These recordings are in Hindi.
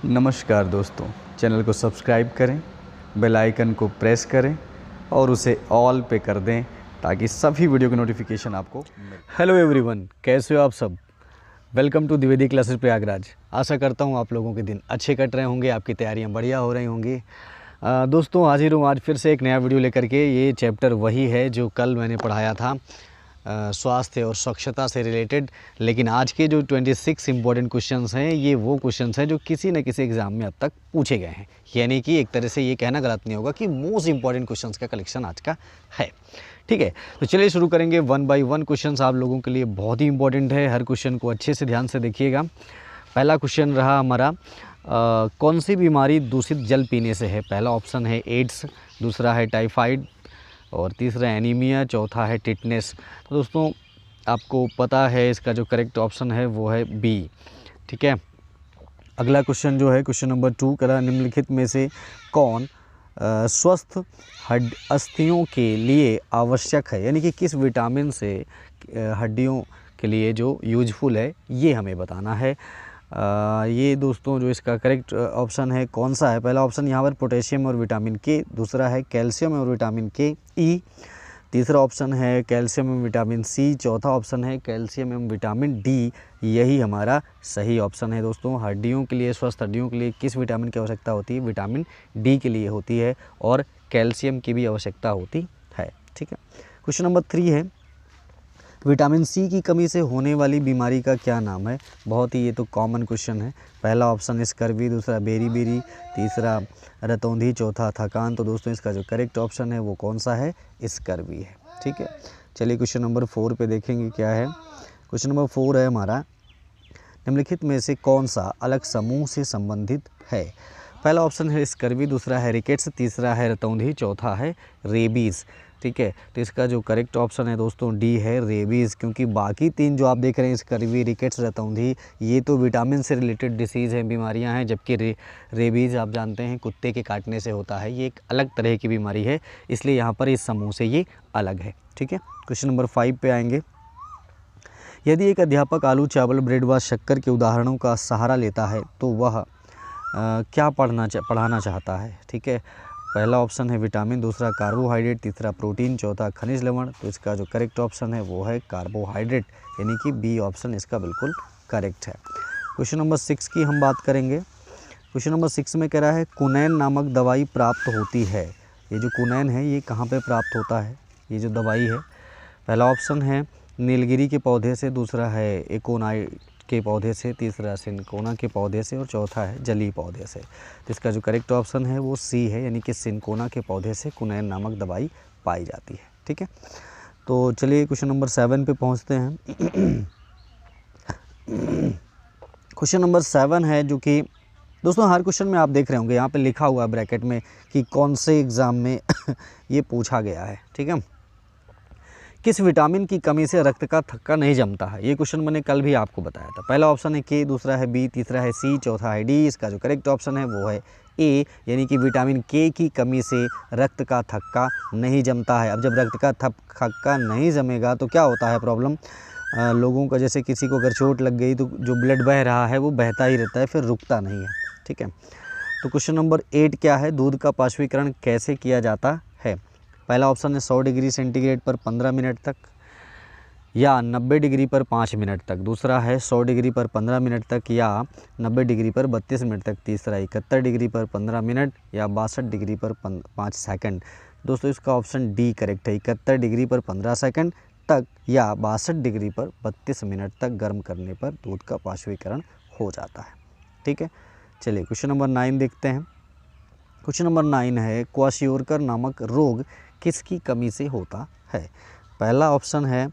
नमस्कार दोस्तों, चैनल को सब्सक्राइब करें, बेल आइकन को प्रेस करें और उसे ऑल पे कर दें ताकि सभी वीडियो की नोटिफिकेशन आपको मिले। हेलो एवरीवन, कैसे हो आप सब। Welcome to Dwivedi classes Prayagraj. आशा करता हूँ आप लोगों के दिन अच्छे कट रहे होंगे, आपकी तैयारियाँ बढ़िया हो रही होंगी। दोस्तों हाजिर हूँ आज फिर से एक नया वीडियो लेकर के। ये चैप्टर वही है जो कल मैंने पढ़ाया था, स्वास्थ्य और स्वच्छता से रिलेटेड। लेकिन आज के जो 26 इम्पॉर्टेंट क्वेश्चंस हैं, ये वो क्वेश्चंस हैं जो किसी न किसी एग्ज़ाम में अब तक पूछे गए हैं। यानी कि एक तरह से ये कहना गलत नहीं होगा कि मोस्ट इम्पॉर्टेंट क्वेश्चंस का कलेक्शन आज का है। ठीक है, तो चलिए शुरू करेंगे। 1 बाय 1 क्वेश्चंस आप लोगों के लिए बहुत ही इंपॉर्टेंट है। हर क्वेश्चन को अच्छे से ध्यान से देखिएगा। पहला क्वेश्चन रहा हमारा, कौन सी बीमारी दूषित जल पीने से है। पहला ऑप्शन है एड्स, दूसरा है टाइफाइड और तीसरा एनीमिया, चौथा है टिटनेस। तो दोस्तों आपको पता है इसका जो करेक्ट ऑप्शन है वो है बी। ठीक है, अगला क्वेश्चन जो है क्वेश्चन नंबर 2 करा, निम्नलिखित में से कौन स्वस्थ अस्थियों के लिए आवश्यक है। यानी कि किस विटामिन से हड्डियों के लिए जो यूजफुल है, ये हमें बताना है। ये दोस्तों जो इसका करेक्ट ऑप्शन है कौन सा है। पहला ऑप्शन यहाँ पर पोटेशियम और विटामिन के, दूसरा है कैल्शियम और विटामिन के ई, तीसरा ऑप्शन है कैल्शियम एवं विटामिन सी, चौथा ऑप्शन है कैल्शियम एवं विटामिन डी। यही हमारा सही ऑप्शन है दोस्तों। हड्डियों के लिए, स्वस्थ हड्डियों के लिए किस विटामिन की आवश्यकता होती है। विटामिन डी के लिए होती है और कैल्शियम की भी आवश्यकता होती है। ठीक है, क्वेश्चन नंबर 3 है, विटामिन सी की कमी से होने वाली बीमारी का क्या नाम है। बहुत ही ये तो कॉमन क्वेश्चन है। पहला ऑप्शन स्कर्वी, दूसरा बेरी, तीसरा रतौंधी, चौथा थकान। तो दोस्तों इसका जो करेक्ट ऑप्शन है वो कौन सा है, स्कर्वी है। ठीक है, चलिए क्वेश्चन नंबर 4 पे देखेंगे क्या है। क्वेश्चन नंबर 4 है हमारा, निम्नलिखित में से कौन सा अलग समूह से संबंधित है। पहला ऑप्शन है स्कर्वी, दूसरा है रिकेट्स, तीसरा है रतौंधी, चौथा है रेबीज़। ठीक है, तो इसका जो करेक्ट ऑप्शन है दोस्तों डी है, रेबीज़। क्योंकि बाकी 3 जो आप देख रहे हैं, स्कर्वी, रिकेट्स, रतौंधी, ये तो विटामिन से रिलेटेड डिसीज़ हैं, बीमारियां हैं। जबकि रेबीज़ आप जानते हैं कुत्ते के काटने से होता है, ये एक अलग तरह की बीमारी है, इसलिए यहाँ पर इस समूह से ये अलग है। ठीक है, क्वेश्चन नंबर 5 पे आएंगे। यदि एक अध्यापक आलू, चावल, ब्रेड व शक्कर के उदाहरणों का सहारा लेता है तो वह क्या पढ़ाना चाहता है। ठीक है, पहला ऑप्शन है विटामिन, दूसरा कार्बोहाइड्रेट, तीसरा प्रोटीन, चौथा खनिज लवण। तो इसका जो करेक्ट ऑप्शन है वो है कार्बोहाइड्रेट, यानी कि बी ऑप्शन इसका बिल्कुल करेक्ट है। क्वेश्चन नंबर 6 की हम बात करेंगे। क्वेश्चन नंबर 6 में कह रहा है कुनैन नामक दवाई प्राप्त होती है। ये जो कुनैन है ये कहाँ पे प्राप्त होता है, ये जो दवाई है। पहला ऑप्शन है नीलगिरी के पौधे से, दूसरा है एकोनाई के पौधे से, तीसरा सिनकोना के पौधे से और चौथा है जली पौधे से। तो इसका जो करेक्ट ऑप्शन है वो सी है, यानी कि सिनकोना के पौधे से कुनैन नामक दवाई पाई जाती है। ठीक है, तो चलिए क्वेश्चन नंबर 7 पे पहुंचते हैं। क्वेश्चन नंबर 7 है जो कि दोस्तों हर क्वेश्चन में आप देख रहे होंगे यहाँ पे लिखा हुआ है ब्रैकेट में कि कौन से एग्ज़ाम में ये पूछा गया है। ठीक है, किस विटामिन की कमी से रक्त का थक्का नहीं जमता है। ये क्वेश्चन मैंने कल भी आपको बताया था। पहला ऑप्शन है के, दूसरा है बी, तीसरा है सी, चौथा है डी। इसका जो करेक्ट ऑप्शन है वो है ए, यानी कि विटामिन के की कमी से रक्त का थक्का नहीं जमता है। अब जब रक्त का थक्का नहीं जमेगा तो क्या होता है प्रॉब्लम, लोगों का जैसे किसी को अगर चोट लग गई तो जो ब्लड बह रहा है वो बहता ही रहता है, फिर रुकता नहीं है। ठीक है, तो क्वेश्चन नंबर 8 क्या है, दूध का पार्श्वीकरण कैसे किया जाता है। पहला ऑप्शन है 100 डिग्री सेंटीग्रेड पर 15 मिनट तक या 90 डिग्री पर 5 मिनट तक, दूसरा है 100 डिग्री पर 15 मिनट तक या 90 डिग्री पर 32 मिनट तक, तीसरा 71 डिग्री पर 15 मिनट या 62 डिग्री पर 5 सेकंड। दोस्तों इसका ऑप्शन डी करेक्ट है, 71 डिग्री पर 15 सेकंड तक या 62 डिग्री पर 32 मिनट तक गर्म करने पर दूध का पार्श्वीकरण हो जाता है। ठीक है, चलिए क्वेश्चन नंबर 9 देखते हैं। क्वेश्चन नंबर 9 है क्वाशियोरकर नामक रोग किसकी कमी से होता है। पहला ऑप्शन है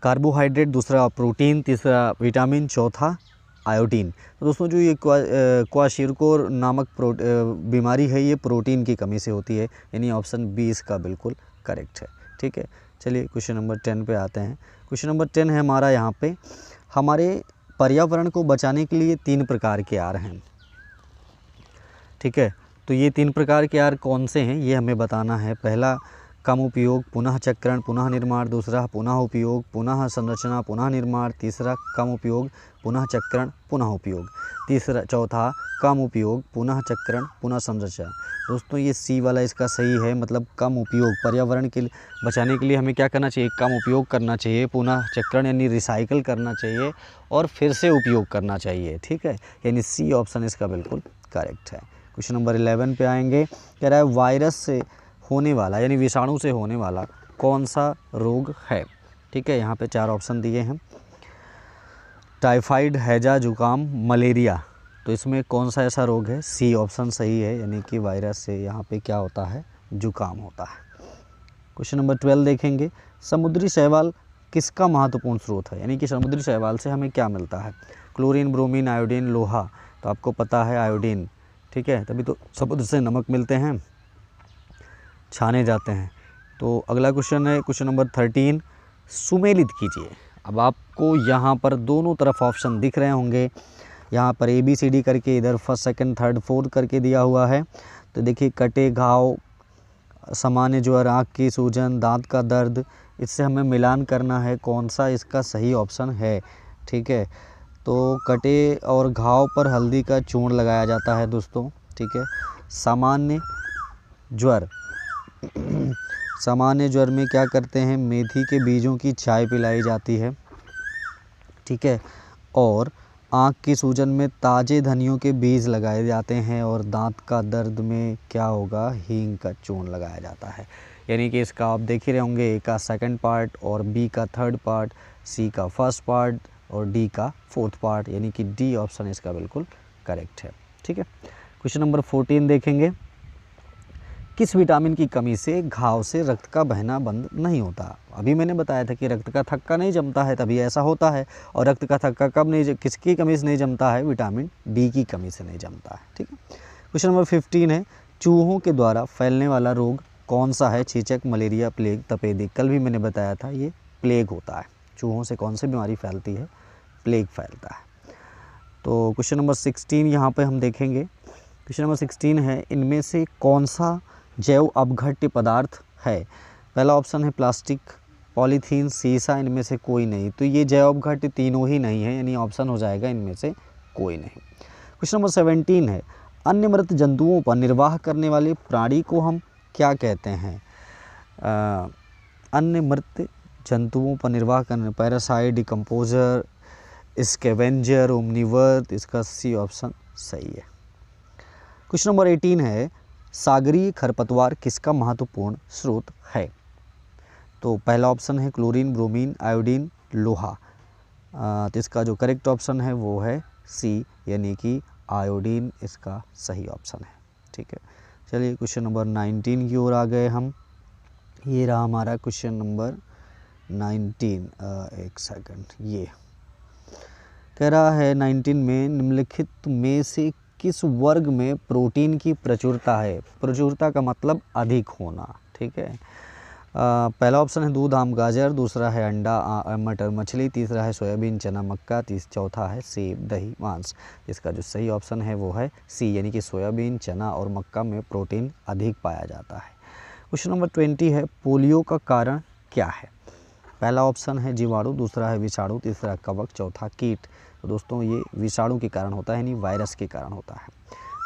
कार्बोहाइड्रेट, दूसरा प्रोटीन, तीसरा विटामिन, चौथा आयोडीन। तो दोस्तों जो ये क्वाशियोरकर नामक बीमारी है ये प्रोटीन की कमी से होती है, यानी ऑप्शन बी इसका बिल्कुल करेक्ट है। ठीक है, चलिए क्वेश्चन नंबर 10 पे आते हैं। क्वेश्चन नंबर 10 है हमारा यहाँ पे, हमारे पर्यावरण को बचाने के लिए 3 प्रकार के आर हैं। ठीक है, तो ये 3 प्रकार के आर कौन से हैं ये हमें बताना है। पहला कम उपयोग, पुनः चक्रण, पुनः निर्माण, दूसरा पुनः उपयोग, पुनः संरचना, पुनः निर्माण, तीसरा कम उपयोग, पुनः चक्रण, पुनः उपयोग, चौथा कम उपयोग, पुनः चक्रण, पुनः संरचना। दोस्तों ये सी वाला इसका सही है, मतलब कम उपयोग। पर्यावरण के बचाने के लिए हमें क्या करना चाहिए, कम उपयोग करना चाहिए, पुनः चक्रण यानी रिसाइकल करना चाहिए और फिर से उपयोग करना चाहिए। ठीक है, यानी सी ऑप्शन इसका बिल्कुल करेक्ट है। क्वेश्चन नंबर 11 पे आएंगे। कह रहा है वायरस से होने वाला यानी विषाणु से होने वाला कौन सा रोग है। ठीक है, यहाँ पे 4 ऑप्शन दिए हैं, टाइफाइड, हैजा, जुकाम, मलेरिया। तो इसमें कौन सा ऐसा रोग है, सी ऑप्शन सही है, यानी कि वायरस से यहाँ पे क्या होता है, जुकाम होता है। क्वेश्चन नंबर 12 देखेंगे। समुद्री शैवाल किसका महत्वपूर्ण स्रोत है, यानी कि समुद्री शैवाल से हमें क्या मिलता है, क्लोरीन, ब्रोमीन, आयोडीन, लोहा। तो आपको पता है आयोडीन, ठीक है, तभी तो समुद्र से नमक मिलते हैं, छाने जाते हैं। तो अगला क्वेश्चन है क्वेश्चन नंबर 13, सुमेलित कीजिए। अब आपको यहाँ पर दोनों तरफ ऑप्शन दिख रहे होंगे, यहाँ पर ABCD करके इधर फर्स्ट, सेकंड, थर्ड, फोर्थ करके दिया हुआ है। तो देखिए, कटे घाव, सामान्य ज्वर, आँख की सूजन, दांत का दर्द, इससे हमें मिलान करना है कौन सा इसका सही ऑप्शन है। ठीक है, तो कटे और घाव पर हल्दी का चूर्ण लगाया जाता है दोस्तों। ठीक है, सामान्य ज्वर, सामान्य ज्वर में क्या करते हैं, मेथी के बीजों की चाय पिलाई जाती है। ठीक है, और आँख की सूजन में ताज़े धनियों के बीज लगाए जाते हैं, और दांत का दर्द में क्या होगा, हींग का चूर्ण लगाया जाता है। यानी कि इसका आप देख ही रहे होंगे, ए का सेकंड पार्ट और बी का थर्ड पार्ट, सी का फर्स्ट पार्ट और डी का फोर्थ पार्ट, यानी कि डी ऑप्शन इसका बिल्कुल करेक्ट है। ठीक है, क्वेश्चन नंबर 14 देखेंगे। किस विटामिन की कमी से घाव से रक्त का बहना बंद नहीं होता। अभी मैंने बताया था कि रक्त का थक्का नहीं जमता है तभी ऐसा होता है, और रक्त का थक्का कब नहीं, किसकी कमी से नहीं जमता है, विटामिन डी की कमी से नहीं जमता है। ठीक है, क्वेश्चन नंबर 15 है, चूहों के द्वारा फैलने वाला रोग कौन सा है, चेचक, मलेरिया, प्लेग, तपेदिक। कल भी मैंने बताया था ये प्लेग होता है, चूहों से कौन सी बीमारी फैलती है, प्लेग फैलता है। तो क्वेश्चन नंबर 16 यहाँ पर हम देखेंगे। क्वेश्चन नंबर 16 है, इनमें से कौन सा जैव अपघट्य पदार्थ है। पहला ऑप्शन है प्लास्टिक, पॉलीथीन, सीसा, इनमें से कोई नहीं। तो ये जैव अपघट्य तीनों ही नहीं है, यानी ऑप्शन हो जाएगा इनमें से कोई नहीं। क्वेश्चन नंबर 17 है, अन्य मृत जंतुओं पर निर्वाह करने वाले प्राणी को हम क्या कहते हैं। अन्य मृत जंतुओं पर निर्वाह करने, पैरासाइट, डिकम्पोजर, स्कैवेंजर, ओमनिवर्स, इसका सी ऑप्शन सही है। क्वेश्चन नंबर 18 है, सागरीय खरपतवार किसका महत्वपूर्ण स्रोत है। तो पहला ऑप्शन है क्लोरीन, ब्रोमीन, आयोडीन, लोहा। तो इसका जो करेक्ट ऑप्शन है वो है सी, यानी कि आयोडीन इसका सही ऑप्शन है। ठीक है, चलिए क्वेश्चन नंबर 19 की ओर आ गए हम। ये रहा हमारा क्वेश्चन नंबर 19। एक सेकंड, ये कह रहा है 19 में निम्नलिखित में से किस वर्ग में प्रोटीन की प्रचुरता है। प्रचुरता का मतलब अधिक होना। ठीक है, पहला ऑप्शन है दूध, आम, गाजर, दूसरा है अंडा, मटर, मछली, तीसरा है सोयाबीन, चना, मक्का, चौथा है सेब, दही, मांस। इसका जो सही ऑप्शन है वो है सी, यानी कि सोयाबीन, चना और मक्का में प्रोटीन अधिक पाया जाता है। क्वेश्चन नंबर 20 है, पोलियो का कारण क्या है। पहला ऑप्शन है जीवाणु, दूसरा है विषाणु, तीसरा कवक, चौथा कीट। तो दोस्तों ये विषाणु के कारण होता है, यानी वायरस के कारण होता है।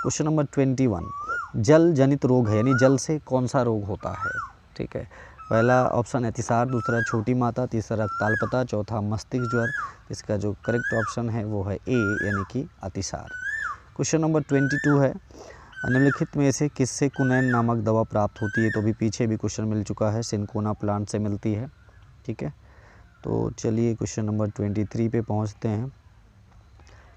क्वेश्चन नंबर 21, जल जनित रोग है, यानी जल से कौन सा रोग होता है। ठीक है, पहला ऑप्शन है अतिसार, दूसरा छोटी माता, तीसरा रक्ताल्पता, चौथा मस्तिष्क ज्वर। इसका जो करेक्ट ऑप्शन है वो है ए, यानी कि अतिसार। क्वेश्चन नंबर 22 है, निम्नलिखित में से किससे कुनैन नामक दवा प्राप्त होती है। तो अभी पीछे भी क्वेश्चन मिल चुका है, सिनकोना प्लांट से मिलती है। ठीक है, तो चलिए क्वेश्चन नंबर 23 पे पहुंचते हैं।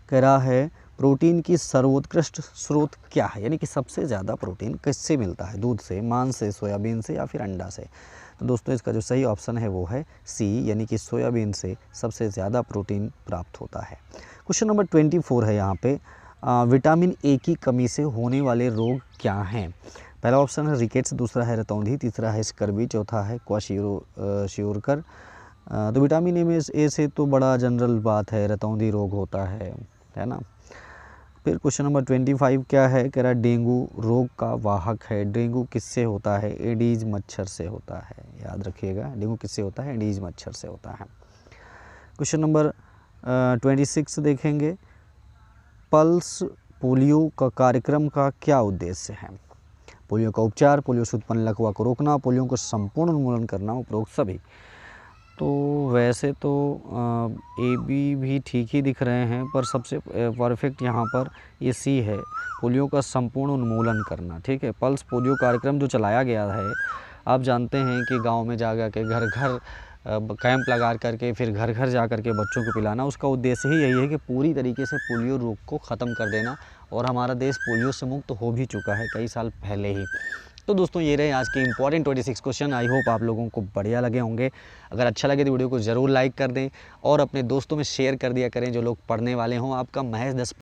कह रहा है प्रोटीन की सर्वोत्कृष्ट स्रोत क्या है, यानी कि सबसे ज़्यादा प्रोटीन किससे मिलता है, दूध से, मांस से, सोयाबीन से या फिर अंडा से। तो दोस्तों इसका जो सही ऑप्शन है वो है सी, यानी कि सोयाबीन से सबसे ज़्यादा प्रोटीन प्राप्त होता है। क्वेश्चन नंबर 24 है यहाँ पे, विटामिन ए की कमी से होने वाले रोग क्या हैं। पहला ऑप्शन है रिकेट्स, दूसरा है रतौंधी, तीसरा है स्कर्वी, चौथा है क्वाशियोरकर। तो विटामिन ए से तो बड़ा जनरल बात है, रतौंधी रोग होता है ना। फिर क्वेश्चन नंबर 25 क्या है, कह रहा है डेंगू रोग का वाहक है। डेंगू किससे होता है? एडीज मच्छर से होता है। याद रखिएगा, डेंगू किससे होता है? एडीज मच्छर से होता है। क्वेश्चन नंबर 26 देखेंगे, पल्स पोलियो का कार्यक्रम का क्या उद्देश्य है? पोलियो का उपचार, पोलियो से उत्पन्न लकवा को रोकना, पोलियो को संपूर्ण उन्मूलन करना, उपरोक्त सभी। तो वैसे तो ए बी भी ठीक ही दिख रहे हैं, पर सबसे परफेक्ट यहाँ पर ये सी है, पोलियो का संपूर्ण उन्मूलन करना। ठीक है, पल्स पोलियो कार्यक्रम जो चलाया गया है, आप जानते हैं कि गांव में जा के घर घर कैंप लगा करके फिर घर घर जा कर के बच्चों को पिलाना, उसका उद्देश्य ही यही है कि पूरी तरीके से पोलियो रोग को ख़त्म कर देना। और हमारा देश पोलियो से मुक्त हो भी चुका है कई साल पहले ही। तो दोस्तों ये रहे आज के इंपॉर्टेंट 26 क्वेश्चन। आई होप आप लोगों को बढ़िया लगे होंगे। अगर अच्छा लगे तो वीडियो को ज़रूर लाइक कर दें और अपने दोस्तों में शेयर कर दिया करें जो लोग पढ़ने वाले हों। आपका महज 10